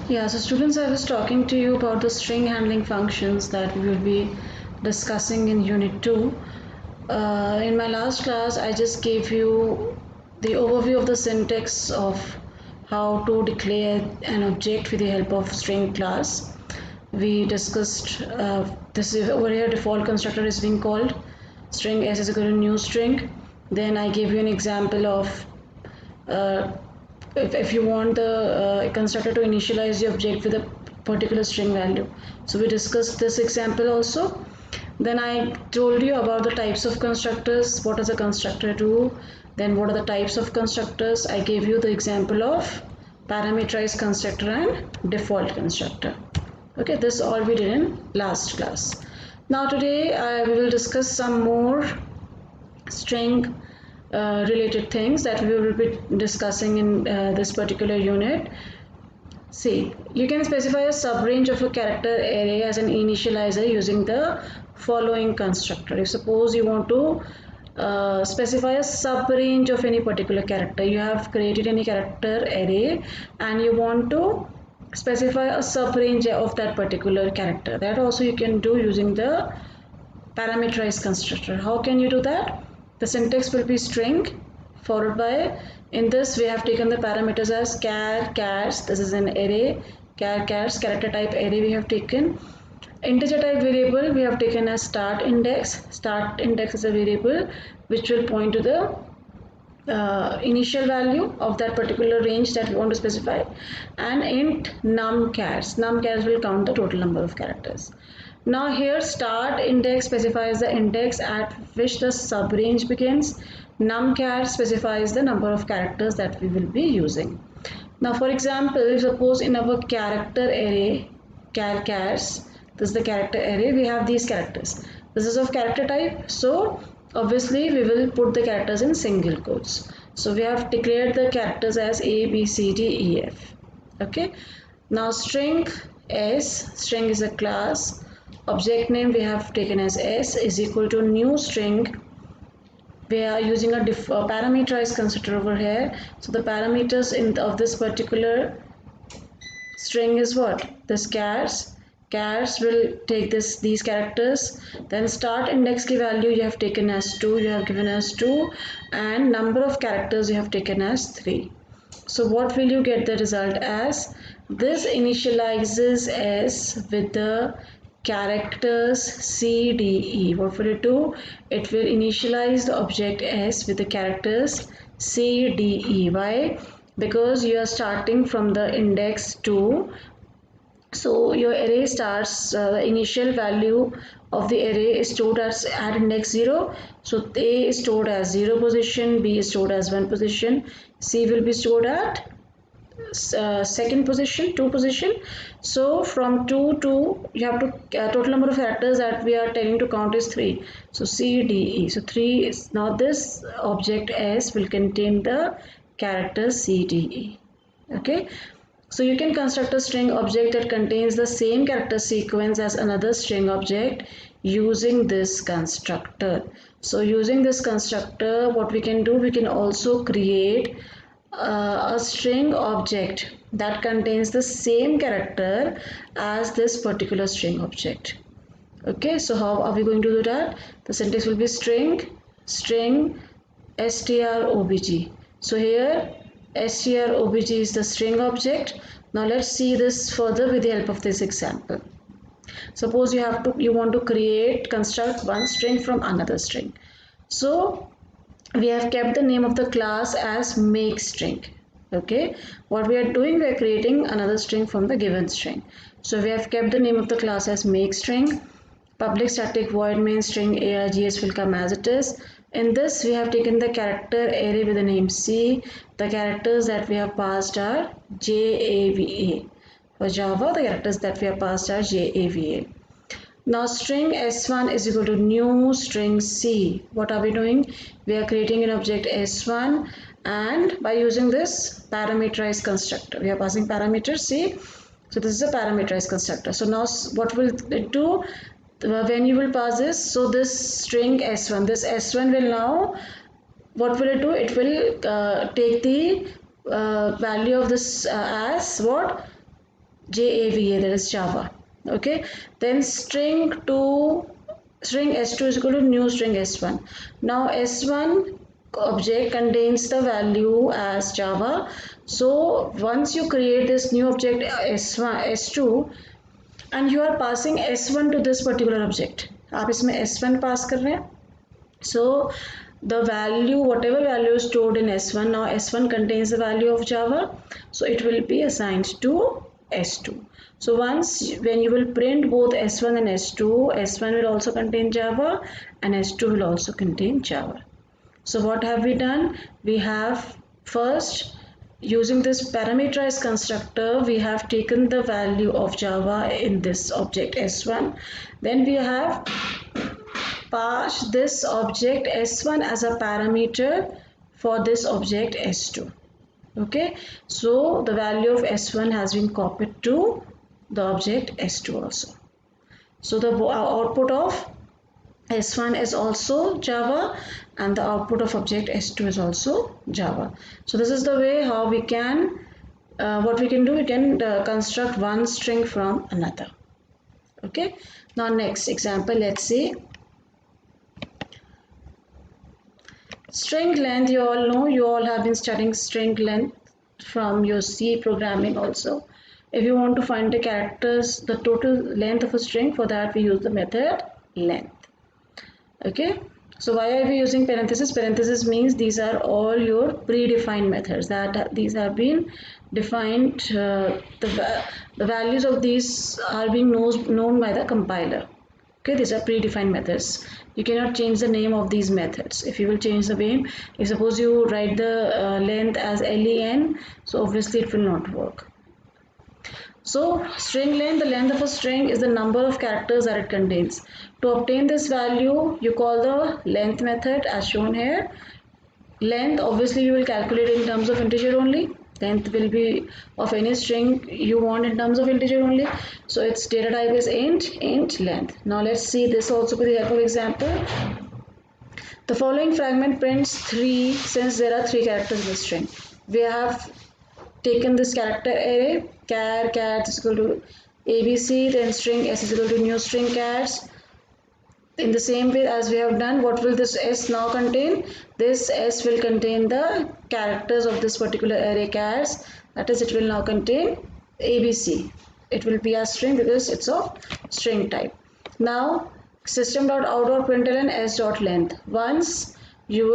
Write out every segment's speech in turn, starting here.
Yeah, so students, I was talking to you about the string handling functions that we will be discussing in Unit 2. In my last class, I just gave you the overview of the syntax of how to declare an object with the help of string class. We discussed this is over here default constructor is being called string s is equal to new string. Then I gave you an example of uh, if you want the constructor to initialize the object with a particular string value. So we discussed this example also. Then I told you about the types of constructors, what does a constructor do, then what are the types of constructors. I gave you the example of parameterized constructor and default constructor. Okay, this all we did in last class. Now today we will discuss some more string related things that we will be discussing in this particular unit. See, you can specify a subrange of a character array as an initializer using the following constructor. If suppose you want to specify a subrange of any particular character, you have created any character array and you want to specify a subrange of that particular character. That also you can do using the parameterized constructor. How can you do that? The syntax will be string followed by, in this we have taken the parameters as char, chars, this is an array, char, chars, character type array we have taken. Integer type variable we have taken as start index is a variable which will point to the initial value of that particular range that we want to specify, and int num chars will count the total number of characters. Now here start index specifies the index at which the subrange begins. Num.char specifies the number of characters that we will be using. Now for example, suppose in our character array chars, this is the character array, we have these characters. This is of character type, so obviously we will put the characters in single quotes. So we have declared the characters as A, B, C, D, E, F. Okay. Now string string is a class. Object name we have taken as s is equal to new string. We are using a parameterized constructor over here. So the parameters of this particular string is what? This chars will take these characters. Then start index key value you have taken as 2, you have given as 2, and number of characters you have taken as 3. So what will you get the result as? This initializes s with the characters C, D, E. What will it do? It will initialize the object s with the characters C, D, E. Why? Because you are starting from the index 2. So your array starts, the initial value of the array is stored at index 0. So A is stored as 0 position, B is stored as 1 position, C will be stored at second position, 2 position. So from 2 to, you have to total number of characters that we are telling to count is 3. So C, D, E. So 3 is, now this object S will contain the characters C, D, E. Okay. So you can construct a string object that contains the same character sequence as another string object using this constructor. So using this constructor, what we can do, we can also create a string object that contains the same character as this particular string object. Okay, so how are we going to do that? The syntax will be string strobg. So here strobg is the string object. Now let's see this further with the help of this example. Suppose you want to construct one string from another string. So we have kept the name of the class as make string. Okay, what we are doing, we are creating another string from the given string. So we have kept the name of the class as make string. Public static void main string args will come as it is. In this we have taken the character array with the name C. The characters that we have passed are JAVA. For Java, the characters that we have passed are JAVA. Now string s1 is equal to new string C. What are we doing? We are creating an object s1, and by using this parameterized constructor, we are passing parameter C. So this is a parameterized constructor. So now what will it do? When you will pass this, so this string s1, this s1 will now, what will it do? It will take the value of this as what? Java, that is Java. Okay, then string s2 is equal to new string s1. Now s1 object contains the value as Java. So once you create this new object s1 s2 and you are passing s1 to this particular object, आप इसमें s1 pass कर रहे हैं. So the value, whatever value is stored in S1, now S1 contains the value of Java, so it will be assigned to S2. So once when you will print both S1 and S2, S1 will also contain Java and S2 will also contain Java. So what have we done? We have first, using this parameterized constructor, we have taken the value of Java in this object S1. Then we have pass this object s1 as a parameter for this object s2. Okay, so the value of s1 has been copied to the object s2 also. So the output of s1 is also Java and the output of object s2 is also Java. So this is the way how we can what we can do, we can construct one string from another. Okay, now next example, let's see. String length, you all know, you all have been studying string length from your C programming also. If you want to find the characters, the total length of a string, for that we use the method length. Okay, so why are we using parenthesis? Parenthesis means these are all your predefined methods, that these have been defined, the values of these are being known by the compiler. Okay, these are predefined methods. You cannot change the name of these methods. If you will change the name, if suppose you write the length as len, so obviously it will not work. So string length, the length of a string is the number of characters that it contains. To obtain this value, you call the length method as shown here. Length, obviously you will calculate in terms of integer only. Length will be of any string you want in terms of integer only. So its data type is int length. Now let's see this also with the help of example. The following fragment prints 3 since there are 3 characters in the string. We have taken this character array, char cats is equal to abc, then string s is equal to new string cats. In the same way as we have done, what will this s now contain? This s will contain the characters of this particular array chars, that is, it will now contain abc. It will be a string because it's of string type. Now system.out.println s.length. Once you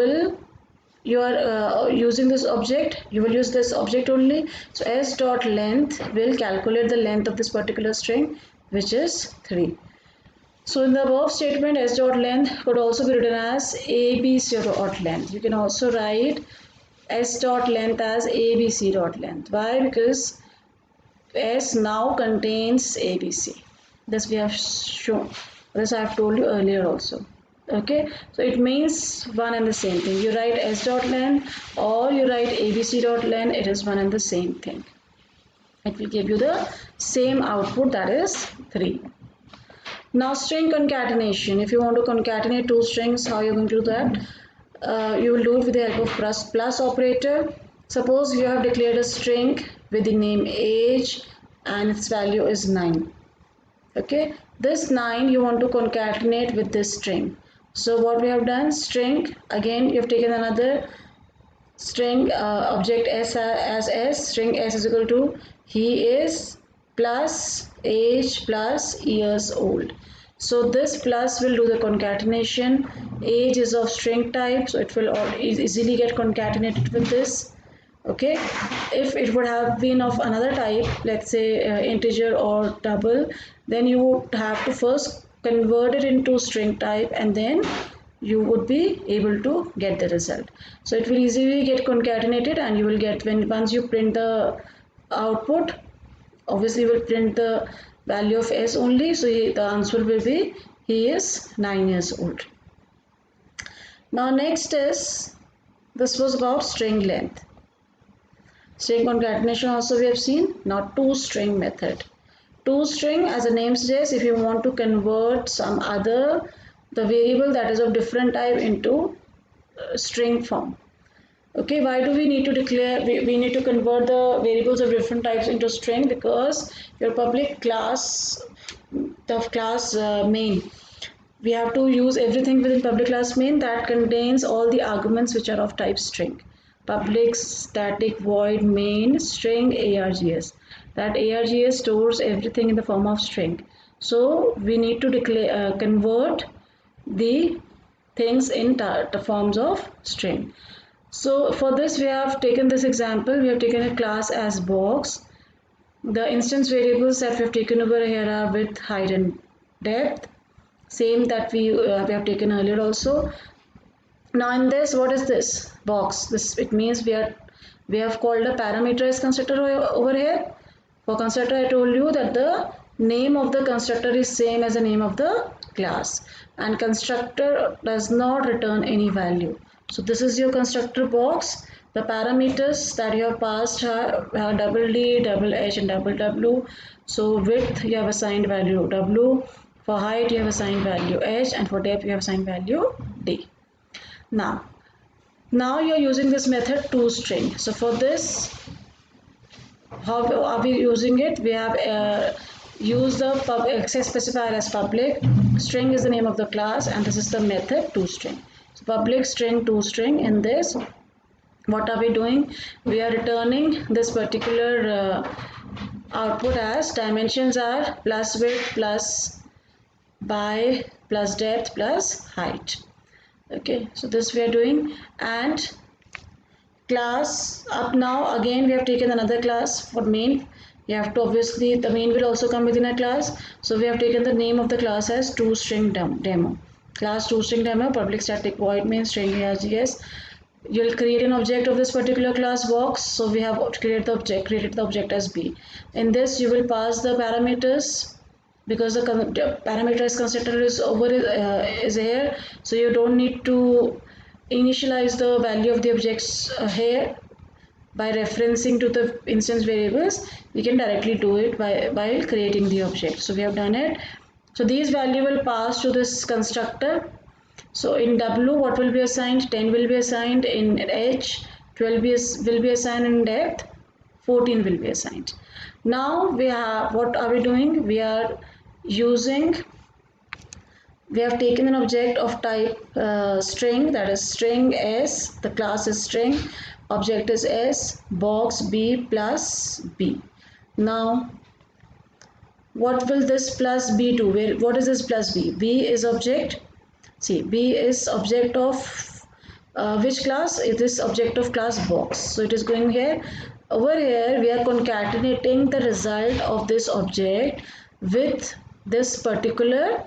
are using this object, you will use this object only. So s.length will calculate the length of this particular string, which is 3. So in the above statement, s.length could also be written as abc.length. You can also write s.length as abc.length. Why? Because s now contains abc. This we have shown. This I have told you earlier also. Okay, so it means one and the same thing. You write s.length or you write abc.length, it is one and the same thing. It will give you the same output, that is 3. Now string concatenation. If you want to concatenate two strings, how you are going to do that? You will do it with the help of plus operator. Suppose you have declared a string with the name age and its value is 9. Okay, this 9 you want to concatenate with this string. So what we have done, string, again you have taken another string object s as s, string s is equal to he is plus age plus years old. So this plus will do the concatenation. Age is of string type, so it will easily get concatenated with this. Okay, if it would have been of another type, let's say integer or double, then you would have to first convert it into string type and then you would be able to get the result. So it will easily get concatenated and you will get, once you print the output, obviously you will print the value of s only, so the answer will be he is 9 years old. Now next is, this was about string length. String concatenation also we have seen. Now toString method. ToString, as the name suggests, if you want to convert some other, the variable that is of different type into string form. Okay, why do we need to declare, we need to convert the variables of different types into string? Because your public class, the class main, we have to use everything within public class main that contains all the arguments which are of type string. Public static void main string args. That args stores everything in the form of string. So we need to declare convert the things in the forms of string. So for this we have taken this example, we have taken a class as box. The instance variables that we have taken over here are width, height and depth, same that we have taken earlier also. Now in this, what is this box? This, it means we have called a parameterized constructor over here. For constructor, I told you that the name of the constructor is same as the name of the class, and constructor does not return any value. So this is your constructor box. The parameters that you have passed are double D, double H and double W. So width you have assigned value W, for height you have assigned value H, and for depth you have assigned value D. Now you're using this method toString. So for this, how are we using it? We have used the access specifier as public. String is the name of the class, and this is the method toString. So public string toString. In this, what are we doing? We are returning this particular output as dimensions are plus width plus by plus depth plus height. Okay, so this we are doing, and class up now again we have taken another class for main. You have to, obviously the main will also come within a class, so we have taken the name of the class as toString demo. Class toString demo, public static void main string args. You'll create an object of this particular class box, so we have created the object as b. In this you will pass the parameters, because the parameterized constructor is over is here, so you don't need to initialize the value of the objects here by referencing to the instance variables. We can directly do it by creating the object. So we have done it. So these value will pass to this constructor. So in W, what will be assigned? 10 will be assigned. In H, 12 will be assigned. In depth, 14 will be assigned. Now we have, what are we doing? We are using, we have taken an object of type string, that is string S, the class is string, object is S, box B plus B. Now what will this plus B do? What is this plus B? B is object, see, B is object of which class? It is object of class box. So it is going here. Over here we are concatenating the result of this object with this particular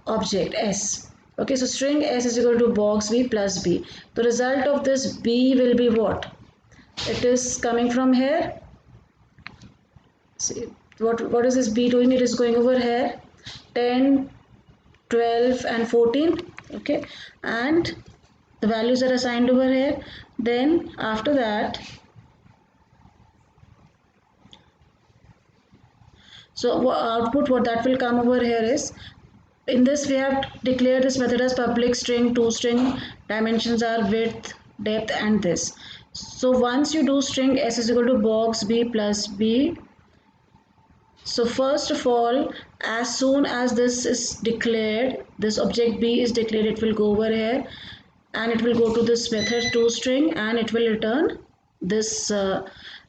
object S. Okay, so string S is equal to box B plus B. The result of this B will be what? It is coming from here. See, what is this B doing? It is going over here. 10, 12 and 14. Okay, and the values are assigned over here. Then after that, so output what that will come over here is, in this we have declared this method as public string toString, dimensions are width, depth and this. So once you do string S is equal to box B plus B, so first of all, as soon as this is declared, this object B is declared, it will go over here and it will go to this method toString and it will return this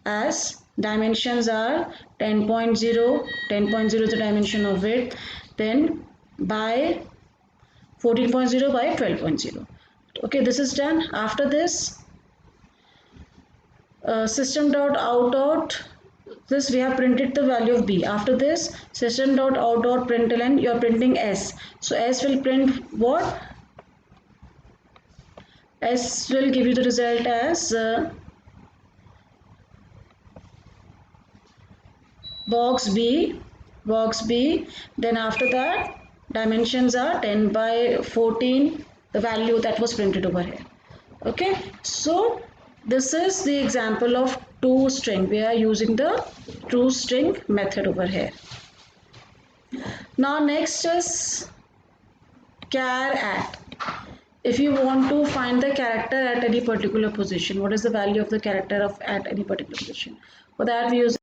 as dimensions are 10.0, 10.0 is the dimension of width, then by 14.0 by 12.0. Okay, this is done. After this, system.out, this we have printed the value of B. After this, system.out.println, you are printing S. So S will print what? S will give you the result as box B, box B. Then after that, dimensions are 10 by 14, the value that was printed over here. Okay, so this is the example of toString. We are using the toString method over here. Now next is char at. if you want to find the character at any particular position, what is the value of the character of at any particular position? For that we use